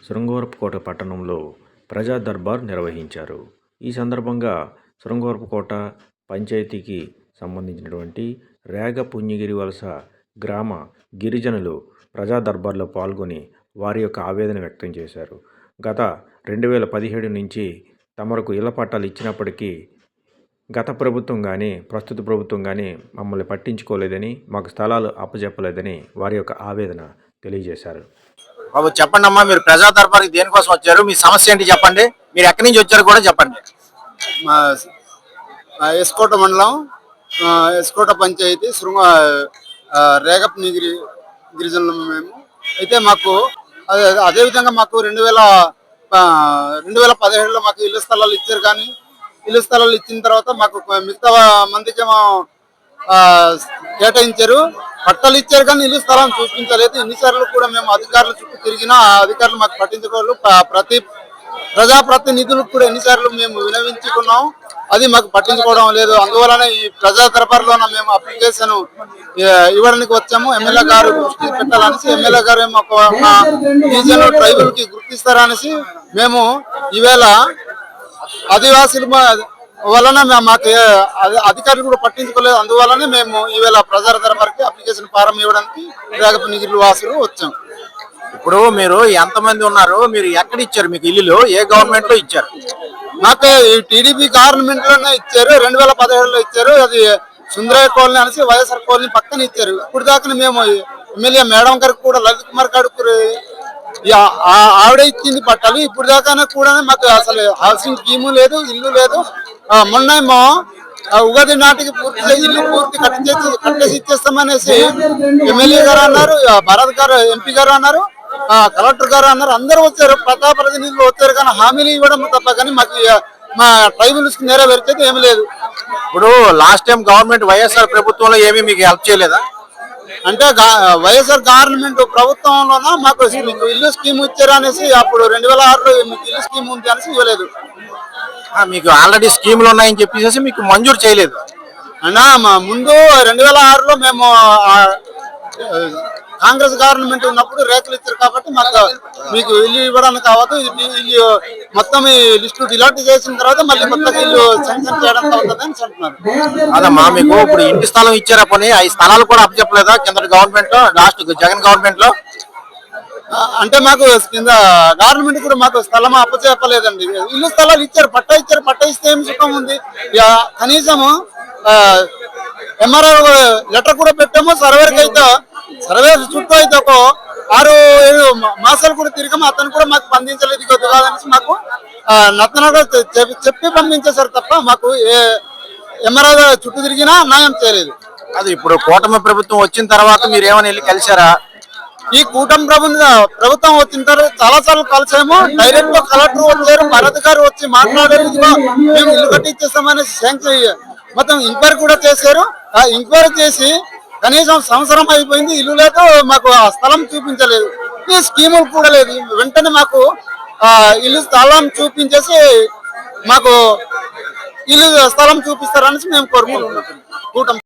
శృంగవరపుకోట పట్టణంలో ప్రజా దర్బార్ నిర్వహించారు. ఈ సందర్భంగా శృంగవరపుకోట పంచాయతీకి సంబంధించినటువంటి రేగ పుణ్యగిరి వలస గ్రామ గిరిజనులు ప్రజా దర్బార్లో పాల్గొని వారి యొక్క ఆవేదన వ్యక్తం చేశారు. గత 2017 నుంచి తమకు ఇళ్ల పట్టాలు ఇచ్చినప్పటికీ గత ప్రభుత్వం కానీ ప్రస్తుత ప్రభుత్వం కానీ మమ్మల్ని పట్టించుకోలేదని, మాకు స్థలాలు అప్పచెప్పలేదని వారి యొక్క ఆవేదన తెలియజేశారు. బాబు చెప్పండి అమ్మా, మీరు ప్రజా దర్బార్కి దేనికోసం వచ్చారు? మీ సమస్య ఏంటి చెప్పండి. మీరు ఎక్కడి నుంచి వచ్చారు కూడా చెప్పండి. మా ఎస్కోట మండలం ఎస్కోట పంచాయతీ రేగప్నిగిరి గిరిజనులు మేము. అయితే మాకు అదేవిధంగా మాకు 2017లో మాకు ఇళ్ల స్థలాలు ఇచ్చారు. కానీ ఇళ్ల స్థలాలు ఇచ్చిన తర్వాత మాకు మిగతా మందికేమో కేటాయించారు, పట్టాలు ఇచ్చారు, కానీ ఇల్లు స్థలం చూపించలేదు. ఎన్నిసార్లు కూడా మేము అధికారుల చుట్టూ తిరిగినా అధికారులు మాకు పట్టించుకోవాలి. ప్రతి ప్రజాప్రతినిధులకు కూడా ఎన్నిసార్లు మేము వినవించుకున్నాం, అది మాకు పట్టించుకోవడం లేదు. అందువలన ఈ ప్రజా దర్బార్లో మేము అప్లికేషన్ ఇవ్వడానికి వచ్చాము. ఎమ్మెల్యే గారు దృష్టి పెట్టాలనేసి, ఎమ్మెల్యే గారు గిరిజన ట్రైబల్ కి గుర్తిస్తారనేసి మేము ఈవేళ ఆదివాసీల వలన మాకు అధికారులు కూడా పట్టించుకోలేదు. అందువలనే మేము ఈవేళ ప్రజా దర్బార్కి అప్లికేషన్ ఫారం ఇవ్వడానికి రేగపనిగిరి వాసులు వచ్చాం. ఇప్పుడు మీరు ఎంతమంది ఉన్నారు? మీరు ఎక్కడ ఇచ్చారు? మీకు ఇల్లు ఏ గవర్నమెంట్ లో ఇచ్చారు? నాకు టీడీపీ గవర్నమెంట్ లోనే ఇచ్చారు. 2017లో ఇచ్చారు. అది సుందరయ్య కాలనీ అనేసి వైఎస్ఆర్ కాలనీ పక్కన ఇచ్చారు. ఇప్పుడు దాకా మేము ఎమ్మెల్యే మేడం గారికి కూడా లలిత్ కుమార్ గారికి ఆవిడ ఇచ్చింది పట్టాలి. ఇప్పుడు దాకా కూడా మాకు అసలు హౌసింగ్ స్కీము లేదు, ఇల్లు లేదు. మొన్నేమో ఉగాది నాటికి ఇల్లు పూర్తి కట్టేసి ఇచ్చేస్తామనేసి ఎమ్మెల్యే గారు అన్నారు, భరత్ గారు ఎంపీ గారు అన్నారు, కలెక్టర్ గారు అన్నారు. అందరూ వచ్చారు, ప్రజాప్రతినిధులు వచ్చారు, కానీ హామీలు ఇవ్వడం తప్ప కానీ మాకు మా ట్రైబల్స్ కి నెరవేర్చేది ఏమి లేదు. ఇప్పుడు లాస్ట్ టైం గవర్నమెంట్ వైఎస్ఆర్ ప్రభుత్వంలో ఏమీ మీకు హెల్ప్ చేయలేదా? అంటే వైఎస్ఆర్ గవర్నమెంట్ ప్రభుత్వంలోన మాకు మీకు ఇల్లు స్కీమ్ ఇచ్చారు అనేసి, అప్పుడు 2006లో మీకు ఇల్లు స్కీమ్ ఉంది అనేసి ఇవ్వలేదు. మీకు ఆల్రెడీ స్కీములు ఉన్నాయని చెప్పేసి మీకు మంజూరు చేయలేదు అన్నా. ముందు 2006లో మేము కాంగ్రెస్ గవర్నమెంట్ ఉన్నప్పుడు రేకులు ఇచ్చారు కాబట్టి మాకు మీకు ఇల్లు ఇవ్వడానికి కావద్దు, ఇల్లు మొత్తం ఈ లిస్టు డిలీట్ చేసిన తర్వాత మళ్ళీ మొత్తం ఇల్లు శాంక్షన్ చేయడానికి అవుతుంది అని అంటున్నారు. అదమ్మా, మీకు ఇప్పుడు ఇంటి స్థలం ఇచ్చారా? పోనీ ఈ స్థలాలు కూడా అప్పచెప్పలేదా కింద గవర్నమెంట్ లో, లాస్ట్ జగన్ గవర్నమెంట్ లో? అంటే మాకు కింద గవర్నమెంట్ కూడా మాకు స్థలం అప్పచెప్పలేదండి. ఇల్లు స్థలాలు ఇచ్చారు, పట్టా ఇచ్చారు. పట్టా ఇస్తే ఏం సుఖం ఉంది? కనీసము ఎంఆర్ఓ లెటర్ కూడా పెట్టాము. సర్వే చుట్టూ అయితే ఒక 6-7 మాసాలు కూడా తిరిగాము. అతను కూడా మాకు స్పందించలేదు. కొద్ది కాదనేసి మాకు నత్తనగా చెప్పి పంపించేశారు తప్ప మాకు ఎంఆర్ఓ చుట్టూ తిరిగినా న్యాయం చేయలేదు. అది ఇప్పుడు కూటమి ప్రభుత్వం వచ్చిన తర్వాత మీరు ఏమైనా వెళ్ళి కలిసారా? ఈ కూటమి ప్రభుత్వం వచ్చిన తర్వాత చాలా సార్లు కలిసాము. డైరెక్ట్ గా కలెక్టర్ వచ్చారు, భరత్ గారు వచ్చి మాట్లాడారు. మేము ఇల్లు కట్టించేస్తామని మొత్తం ఎంక్వైరీ కూడా చేశారు. ఆ ఎంక్వైరీ చేసి కనీసం సంవత్సరం అయిపోయింది, ఇల్లు లేదు, మాకు ఆ స్థలం చూపించలేదు. ఈ స్కీములు కూడా లేదు. వెంటనే మాకు ఇల్లు స్థలం చూపించేసి మాకు ఇల్లు స్థలం చూపిస్తారనేసి మేము కోరుకుంటున్నాం కూటమి.